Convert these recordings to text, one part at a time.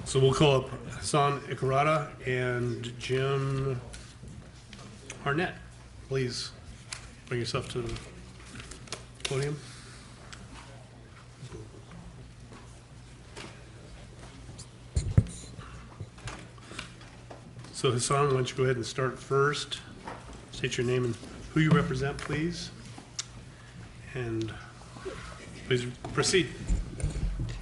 So we'll call up Hassan Ikarada and Jim Hartnett. Please bring yourself to the podium. So Hassan, why don't you go ahead and start first. State your name and who you represent, please. And please proceed.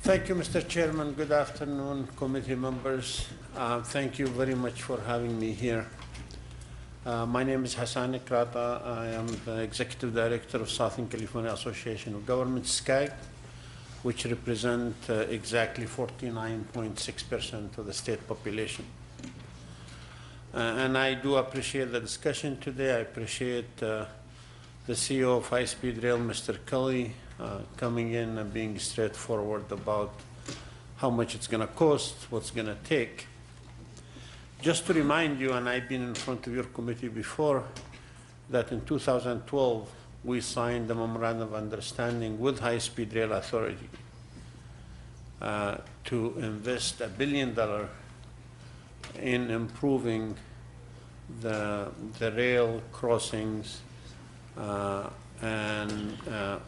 Thank you, Mr. Chairman. Good afternoon, committee members. Thank you very much for having me here. My name is Hassan Ikrata. I am the Executive Director of Southern California Association of Governments, SCAG, which represent exactly 49.6% of the state population. And I do appreciate the discussion today. I appreciate the CEO of High Speed Rail, Mr. Kelly, coming in and being straightforward about how much it's going to cost, what's going to take. Just to remind you, and I've been in front of your committee before, that in 2012 we signed a memorandum of understanding with High Speed Rail Authority to invest $1 billion in improving the rail crossings and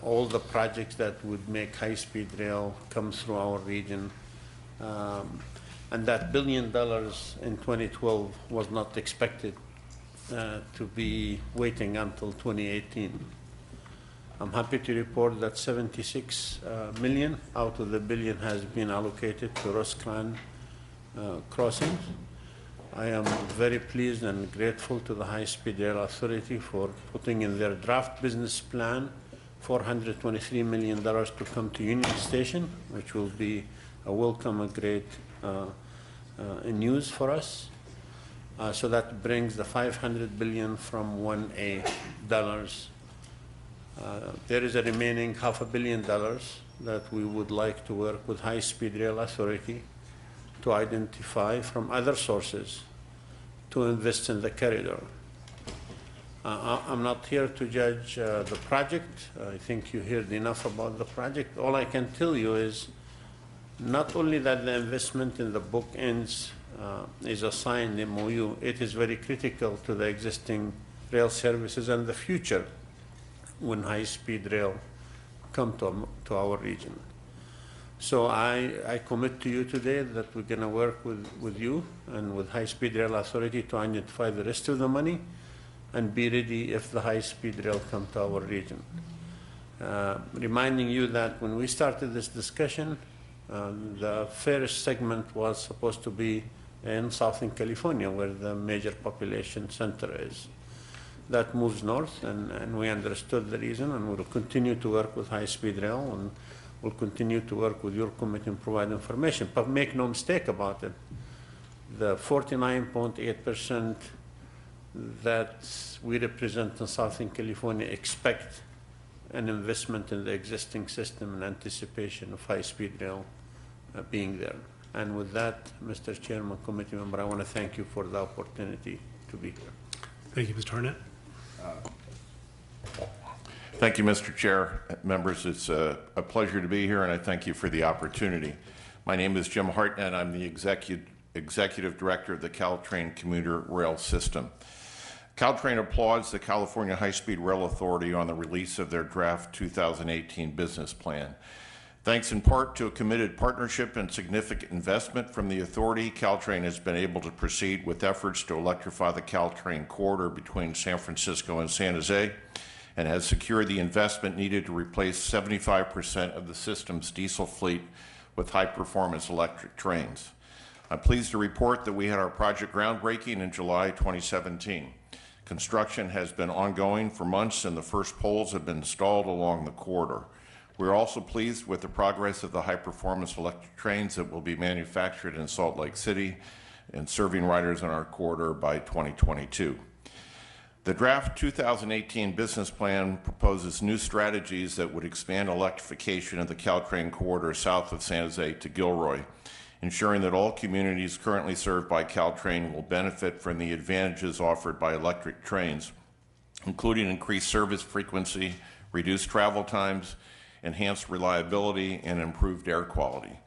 all the projects that would make high-speed rail come through our region. And that $1 billion in 2012 was not expected to be waiting until 2018. I'm happy to report that 76 million out of the $1 billion has been allocated to Roscran crossings. I am very pleased and grateful to the High Speed Rail Authority for putting in their draft business plan $423 million to come to Union Station, which will be a welcome and great news for us. So that brings the $500 billion from 1A dollars. There is a remaining $500 million that we would like to work with High Speed Rail Authority to identify from other sources to invest in the corridor. I'm not here to judge the project. I think you heard enough about the project. All I can tell you is not only that the investment in the bookends is a signed MOU, it is very critical to the existing rail services and the future when high-speed rail come to our region. So I commit to you today that we're going to work with you and with High Speed Rail Authority to identify the rest of the money and be ready if the high-speed rail come to our region. Reminding you that when we started this discussion, the first segment was supposed to be in Southern California, where the major population center is. That moves north, and we understood the reason, and we'll continue to work with high-speed rail, and we'll continue to work with your committee and provide information. But make no mistake about it, the 49.8% that we represent in Southern California expect an investment in the existing system in anticipation of high-speed rail being there. And with that, Mr. Chairman, committee member, I want to thank you for the opportunity to be here. Thank you, Mr. Hartnett. Thank you, Mr. Chair. Members, it's a pleasure to be here, and I thank you for the opportunity. My name is Jim Hartnett. I'm the Executive Director of the Caltrain Commuter Rail System. Caltrain applauds the California High-Speed Rail Authority on the release of their draft 2018 business plan. Thanks in part to a committed partnership and significant investment from the authority, Caltrain has been able to proceed with efforts to electrify the Caltrain corridor between San Francisco and San Jose, and has secured the investment needed to replace 75% of the system's diesel fleet with high-performance electric trains. I'm pleased to report that we had our project groundbreaking in July 2017. Construction has been ongoing for months, and the first poles have been installed along the corridor. We're also pleased with the progress of the high-performance electric trains that will be manufactured in Salt Lake City and serving riders on our corridor by 2022. The draft 2018 business plan proposes new strategies that would expand electrification of the Caltrain corridor south of San Jose to Gilroy, ensuring that all communities currently served by Caltrain will benefit from the advantages offered by electric trains, including increased service frequency, reduced travel times, enhanced reliability, and improved air quality.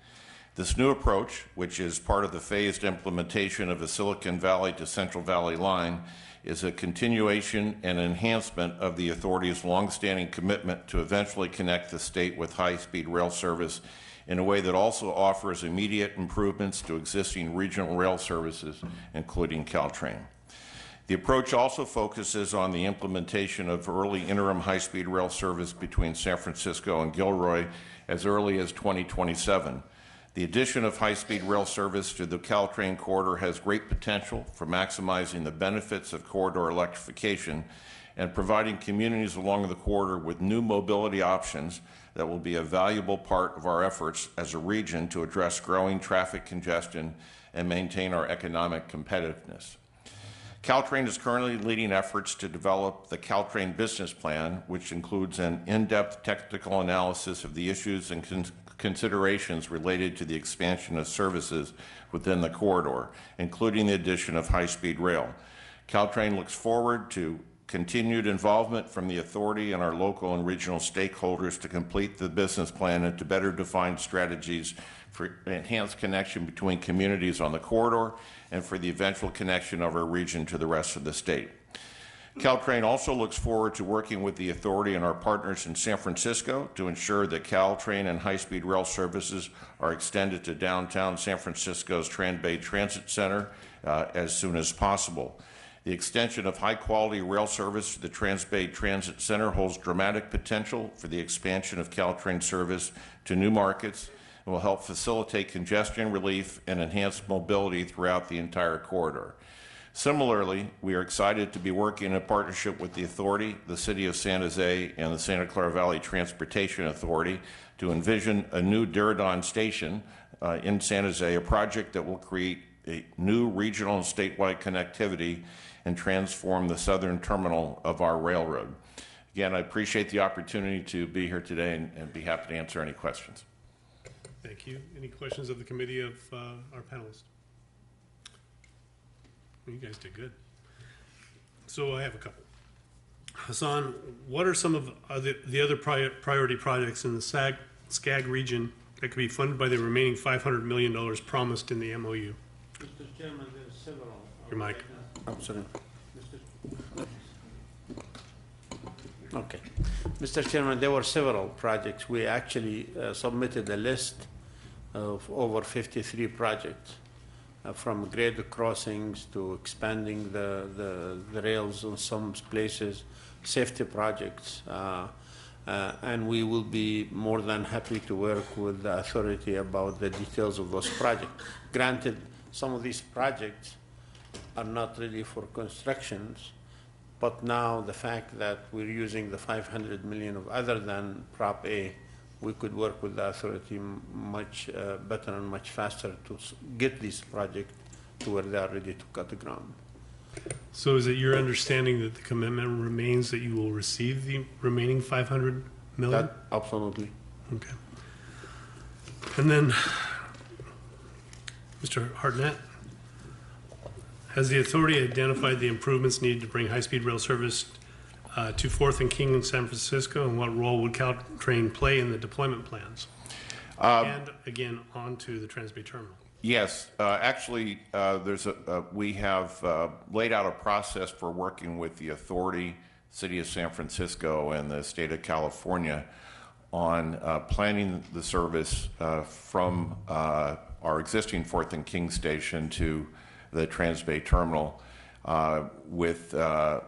This new approach, which is part of the phased implementation of the Silicon Valley to Central Valley line, is a continuation and enhancement of the authority's longstanding commitment to eventually connect the state with high-speed rail service in a way that also offers immediate improvements to existing regional rail services, including Caltrain. The approach also focuses on the implementation of early interim high-speed rail service between San Francisco and Gilroy as early as 2027. The addition of high-speed rail service to the Caltrain corridor has great potential for maximizing the benefits of corridor electrification and providing communities along the corridor with new mobility options that will be a valuable part of our efforts as a region to address growing traffic congestion and maintain our economic competitiveness. Caltrain is currently leading efforts to develop the Caltrain Business Plan, which includes an in-depth technical analysis of the issues and considerations related to the expansion of services within the corridor, including the addition of high-speed rail. Caltrain looks forward to continued involvement from the authority and our local and regional stakeholders to complete the business plan and to better define strategies for enhanced connection between communities on the corridor and for the eventual connection of our region to the rest of the state. Caltrain also looks forward to working with the authority and our partners in San Francisco to ensure that Caltrain and high-speed rail services are extended to downtown San Francisco's Transbay Transit Center as soon as possible. The extension of high-quality rail service to the Transbay Transit Center holds dramatic potential for the expansion of Caltrain service to new markets and will help facilitate congestion relief and enhance mobility throughout the entire corridor. Similarly, we are excited to be working in partnership with the authority, the City of San Jose, and the Santa Clara Valley Transportation Authority to envision a new Diridon station in San Jose, a project that will create a new regional and statewide connectivity and transform the southern terminal of our railroad. Again, I appreciate the opportunity to be here today and be happy to answer any questions. Thank you. Any questions of the committee of our panelists? You guys did good. So I have a couple. Hassan, what are some of the other priority projects in the SCAG region that could be funded by the remaining $500 million promised in the MOU? Mr. Chairman, there are several. Your mic. I'm sorry. Okay. Mr. Chairman, there were several projects. We actually submitted a list of over 53 projects. From grade crossings to expanding the rails in some places, safety projects, and we will be more than happy to work with the authority about the details of those projects. Granted, some of these projects are not ready for constructions, but now the fact that we're using the $500 million of other than Prop A, we could work with the authority much better and much faster to get these projects to where they are ready to cut the ground. So is it your understanding that the commitment remains that you will receive the remaining $500 million? Absolutely. Okay. And then, Mr. Hartnett, has the authority identified the improvements needed to bring high-speed rail service to 4th and King in San Francisco, and what role would Caltrain play in the deployment plans? And again, on to the Transbay Terminal. Yes, actually, we have laid out a process for working with the authority, City of San Francisco, and the State of California on planning the service from our existing 4th and King station to the Transbay Terminal, with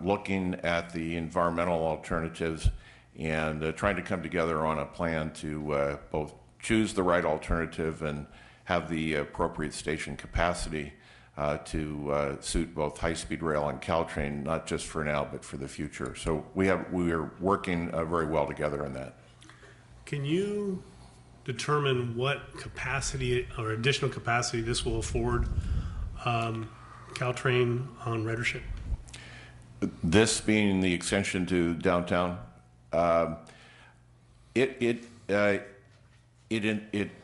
looking at the environmental alternatives and trying to come together on a plan to both choose the right alternative and have the appropriate station capacity to suit both high-speed rail and Caltrain, not just for now, but for the future. So we are working very well together on that. Can you determine what capacity or additional capacity this will afford Caltrain on ridership? This being the extension to downtown, it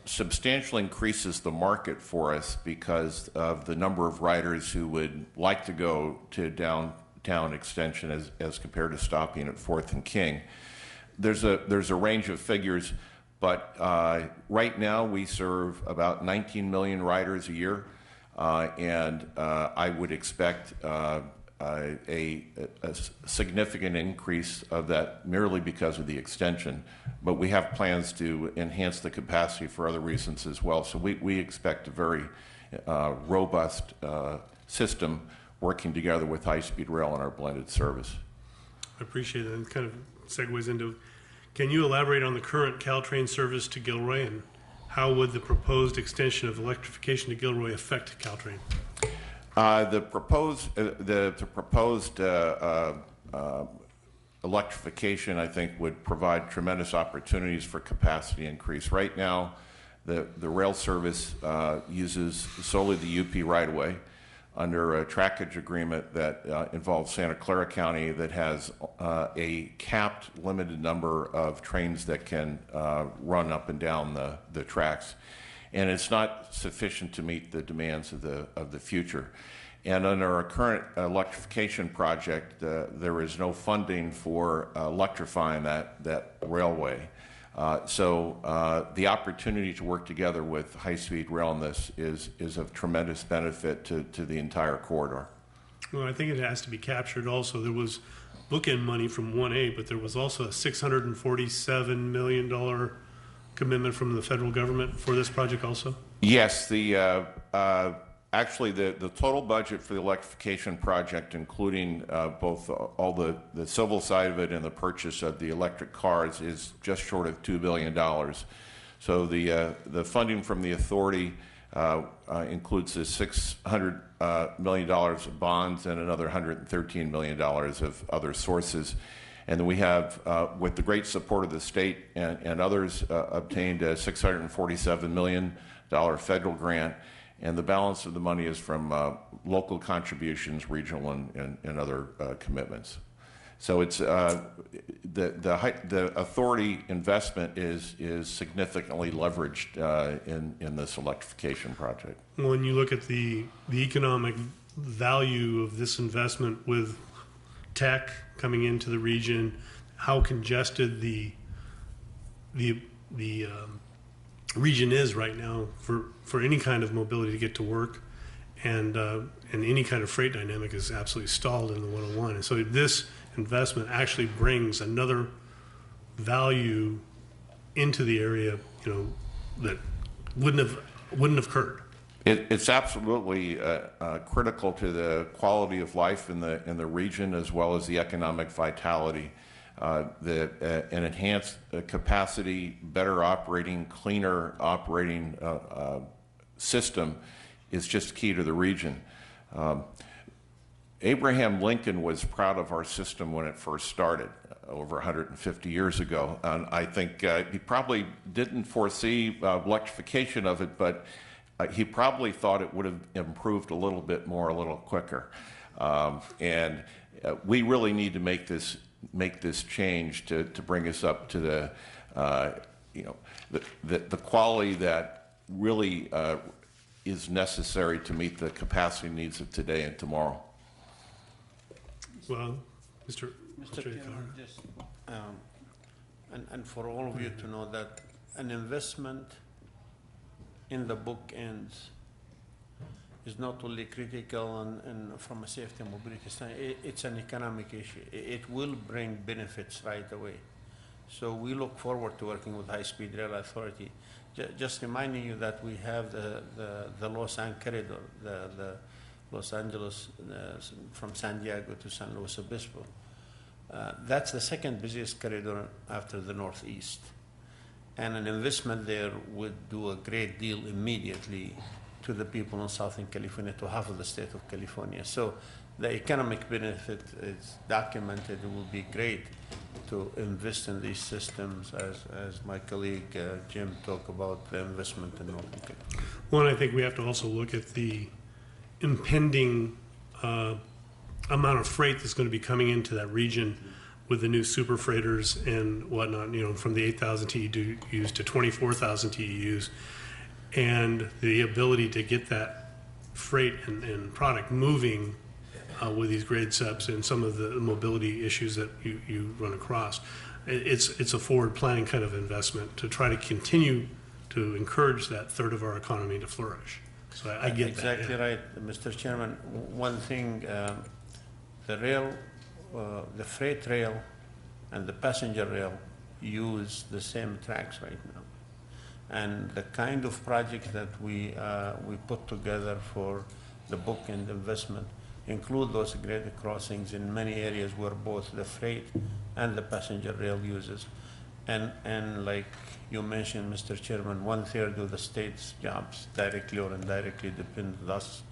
substantially increases the market for us because of the number of riders who would like to go to downtown extension as compared to stopping at 4th and King. There's a range of figures. But right now, we serve about 19 million riders a year, and I would expect a significant increase of that merely because of the extension. But we have plans to enhance the capacity for other reasons as well. So we expect a very robust system working together with high-speed rail in our blended service. I appreciate that. It kind of segues into, can you elaborate on the current Caltrain service to Gilroy, and how would the proposed extension of electrification to Gilroy affect Caltrain? The proposed electrification, I think, would provide tremendous opportunities for capacity increase. Right now, the rail service uses solely the UP right-of-way under a trackage agreement that involves Santa Clara County that has a capped limited number of trains that can run up and down the tracks. And it's not sufficient to meet the demands of the future. And under our current electrification project, there is no funding for electrifying that railway. So the opportunity to work together with high-speed rail on this is of tremendous benefit to the entire corridor. Well, I think it has to be captured also. There was bookend money from 1A, but there was also a $647 million commitment from the federal government for this project also? Yes, actually the total budget for the electrification project, including both all the civil side of it and the purchase of the electric cars, is just short of $2 billion. So the funding from the authority includes the $600 million of bonds and another $113 million of other sources. And then we have, with the great support of the state and others, obtained a $647 million federal grant, and the balance of the money is from local contributions, regional and other commitments. So it's the authority investment is significantly leveraged in this electrification project. When you look at the economic value of this investment with tech coming into the region, how congested the region is right now for any kind of mobility to get to work, and any kind of freight dynamic is absolutely stalled in the 101. And so this investment actually brings another value into the area, that wouldn't have occurred. It's absolutely critical to the quality of life in the region, as well as the economic vitality. An enhanced capacity, better operating, cleaner operating system is just key to the region. Abraham Lincoln was proud of our system when it first started over 150 years ago. And I think he probably didn't foresee electrification of it, but he probably thought it would have improved a little bit more, a little quicker. And we really need to make this change to bring us up to the quality that really is necessary to meet the capacity needs of today and tomorrow. Well, Mr. Chairman, just, and for all of you to know that an investment in the bookends is not only critical and from a safety and mobility standpoint, it's an economic issue. It will bring benefits right away. So we look forward to working with High Speed Rail Authority. Just reminding you that we have the Los Angeles corridor, the Los Angeles from San Diego to San Luis Obispo. That's the second busiest corridor after the Northeast. And an investment there would do a great deal immediately to the people in Southern California, to half of the state of California. So the economic benefit is documented. It will be great to invest in these systems, as my colleague Jim talked about the investment in Northern California. One, I think we have to also look at the impending amount of freight that's going to be coming into that region with the new super freighters and whatnot, from the 8,000 TEUs to 24,000 TEUs, and the ability to get that freight and product moving with these grade subs and some of the mobility issues that you run across. it's a forward planning kind of investment to try to continue to encourage that third of our economy to flourish. So I get that. Exactly right, Mr. Chairman. One thing, the rail, the freight rail and the passenger rail use the same tracks right now. And the kind of projects that we put together for the book and investment include those graded crossings in many areas where both the freight and the passenger rail uses. And like you mentioned, Mr. Chairman, 1/3 of the state's jobs directly or indirectly depend on us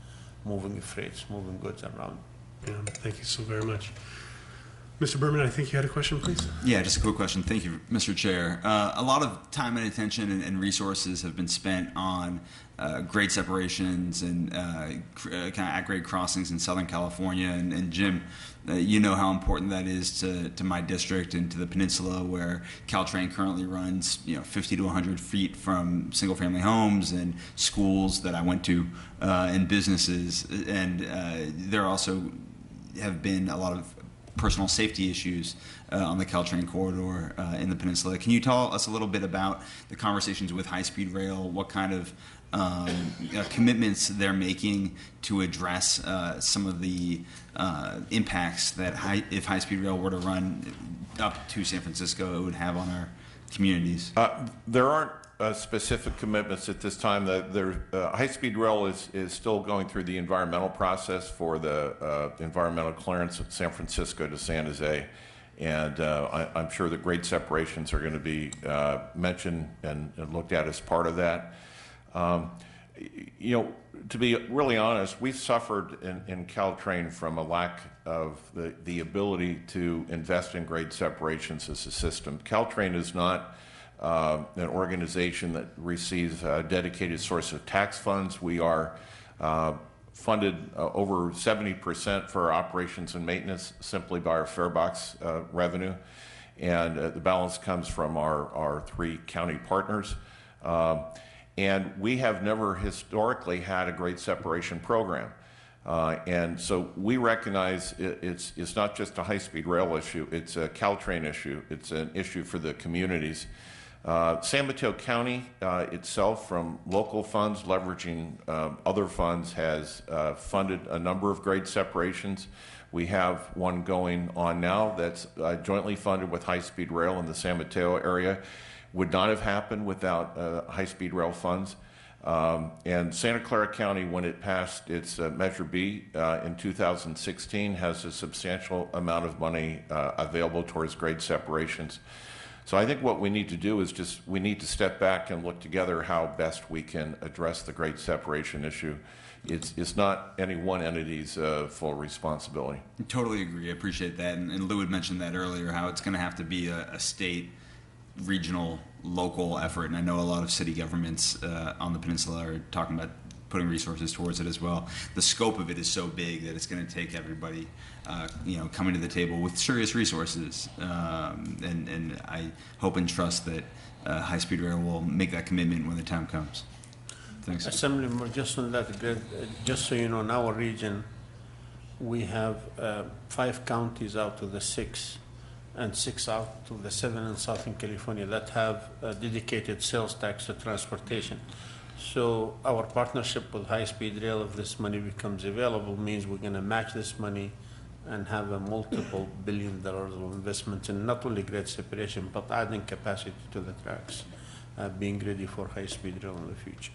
moving freights, moving goods around. Yeah, thank you so very much. Mr. Berman, I think you had a question, please? Yeah, just a quick question. Thank you, Mr. Chair. A lot of time and attention and resources have been spent on grade separations and kind of at-grade crossings in Southern California. And Jim, you know how important that is to my district and to the peninsula, where Caltrain currently runs 50 to 100 feet from single-family homes and schools that I went to and businesses. And there also have been a lot of personal safety issues on the Caltrain corridor in the peninsula. Can you tell us a little bit about the conversations with high-speed rail, what kind of commitments they're making to address some of the impacts that if high-speed rail were to run up to San Francisco, it would have on our communities? There aren't specific commitments at this time. High-speed rail is still going through the environmental process for the environmental clearance at San Francisco to San Jose, and I'm sure that grade separations are going to be mentioned and looked at as part of that. To be really honest, we've suffered in Caltrain from a lack of the ability to invest in grade separations as a system. Caltrain is not an organization that receives a dedicated source of tax funds. We are funded over 70% for our operations and maintenance simply by our farebox revenue, and the balance comes from our 3 county partners. And we have never historically had a grade separation program. And so we recognize it's not just a high-speed rail issue, it's a Caltrain issue, it's an issue for the communities. San Mateo County itself, from local funds, leveraging other funds, has funded a number of grade separations. We have one going on now that's jointly funded with high-speed rail in the San Mateo area. Would not have happened without high-speed rail funds. And Santa Clara County, when it passed its Measure B in 2016, has a substantial amount of money available towards grade separations. So I think what we need to do is we need to step back and look together how best we can address the grade separation issue. It's not any one entity's full responsibility. I totally agree. I appreciate that. And Lou had mentioned that earlier, how it's going to have to be a state, regional, local effort. And I know a lot of city governments on the peninsula are talking about putting resources towards it as well. The scope of it is so big that it's going to take everybody, coming to the table with serious resources. And I hope and trust that high-speed rail will make that commitment when the time comes. Thanks. Assemblyman, just on that, just so you know, in our region, we have 5 counties out of the 6, and 6 out of the 7 in Southern California that have dedicated sales tax to transportation. So our partnership with high-speed rail, if this money becomes available, means we're going to match this money and have a multiple $1 billion of investments in not only grade separation, but adding capacity to the tracks, being ready for high-speed rail in the future.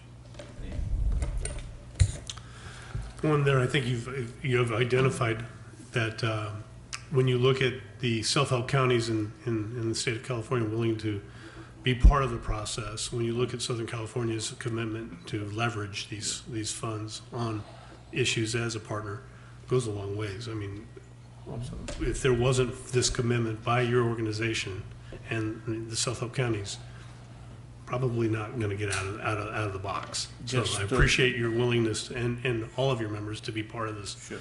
One there, I think you've identified that when you look at the self-help counties in the state of California willing to be part of the process, when you look at Southern California's commitment to leverage these funds on issues as a partner, goes a long ways. I mean, if there wasn't this commitment by your organization and the self-help counties, probably not going to get out of the box. So I appreciate your willingness and all of your members to be part of this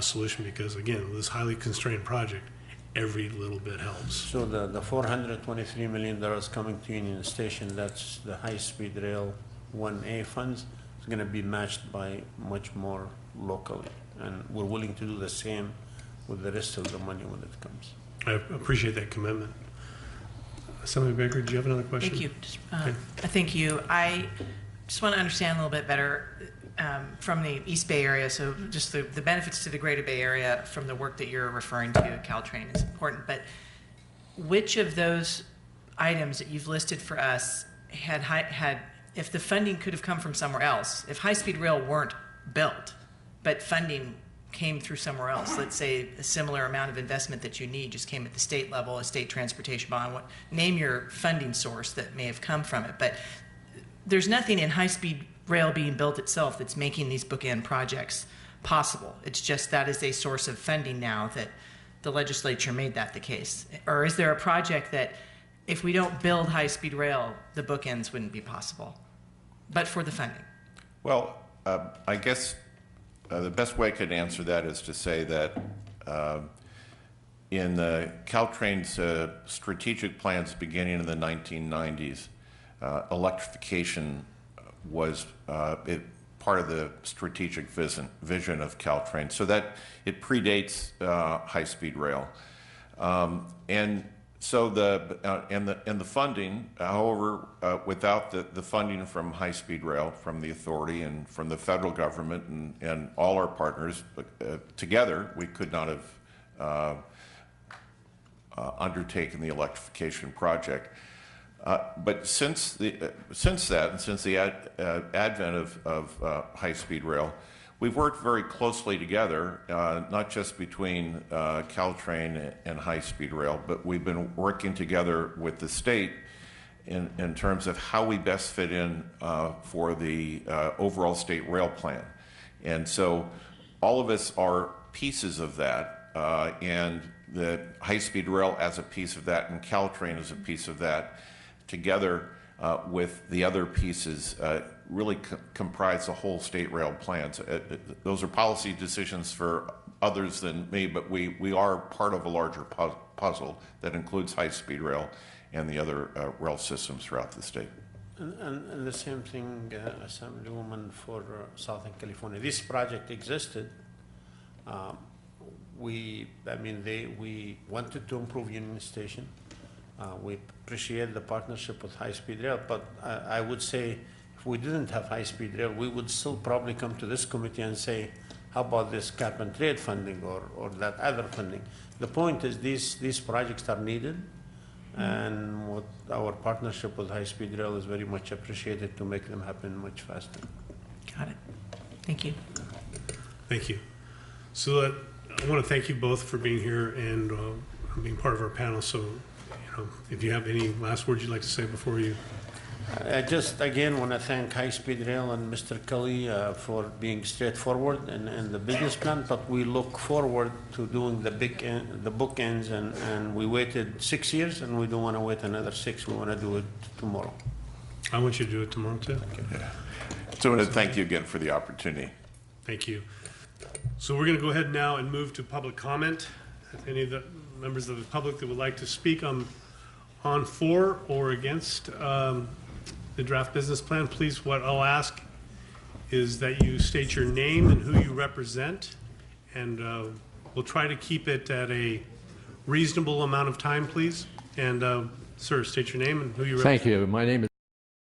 solution, because again, with this highly constrained project, every little bit helps. So the $423 million coming to Union Station, that's the high-speed rail 1A funds, is going to be matched by much more locally, and we're willing to do the same with the rest of the money when it comes. I appreciate that commitment. Assemblyman Baker, do you have another question? Thank you. Okay. Thank you. I just want to understand a little bit better from the East Bay area, so just the benefits to the Greater Bay Area from the work that you're referring to at Caltrain is important, but which of those items that you've listed for us had if the funding could have come from somewhere else, if high-speed rail weren't built, but funding came through somewhere else, let's say a similar amount of investment that you need just came at the state level, a state transportation bond, name your funding source that may have come from it, but there's nothing in high-speed rail being built itself that's making these bookend projects possible. It's just that is a source of funding now that the legislature made that the case. Or is there a project that if we don't build high-speed rail, the bookends wouldn't be possible, but for the funding? Well, I guess the best way I could answer that is to say that in Caltrain's strategic plans beginning in the 1990s, electrification was part of the strategic vision of Caltrain, so that it predates high-speed rail, and so the funding. However, without the funding from high-speed rail, from the authority and from the federal government and all our partners together, we could not have undertaken the electrification project. But since the advent of high-speed rail, we've worked very closely together, not just between Caltrain and high-speed rail, but we've been working together with the state in terms of how we best fit in for the overall state rail plan. And so all of us are pieces of that, and the high-speed rail as a piece of that and Caltrain as a piece of that, together with the other pieces, really comprise the whole state rail plans. Those are policy decisions for others than me, but we are part of a larger puzzle that includes high-speed rail and the other rail systems throughout the state. And the same thing, Assemblywoman, for Southern California. This project existed. We wanted to improve Union Station. We appreciate the partnership with high-speed rail, but I would say if we didn't have high-speed rail, we would still probably come to this committee and say, how about this cap and trade funding or that other funding? The point is these projects are needed, and what our partnership with high-speed rail is very much appreciated to make them happen much faster. Got it. Thank you. Thank you. So I want to thank you both for being here and being part of our panel. So, if you have any last words you'd like to say before you. I just again want to thank High Speed Rail and Mr. Kelly for being straightforward in the business plan, but we look forward to doing the bookends, and we waited 6 years and we don't want to wait another 6. We want to do it tomorrow. I want you to do it tomorrow too. Okay. Yeah. So I want to thank you again for the opportunity. Thank you. So we're going to go ahead now and move to public comment. If any of the members of the public that would like to speak on for or against the draft business plan, please, what I'll ask is that you state your name and who you represent, and we'll try to keep it at a reasonable amount of time, please. And sir, state your name and who you represent. Thank you. My name is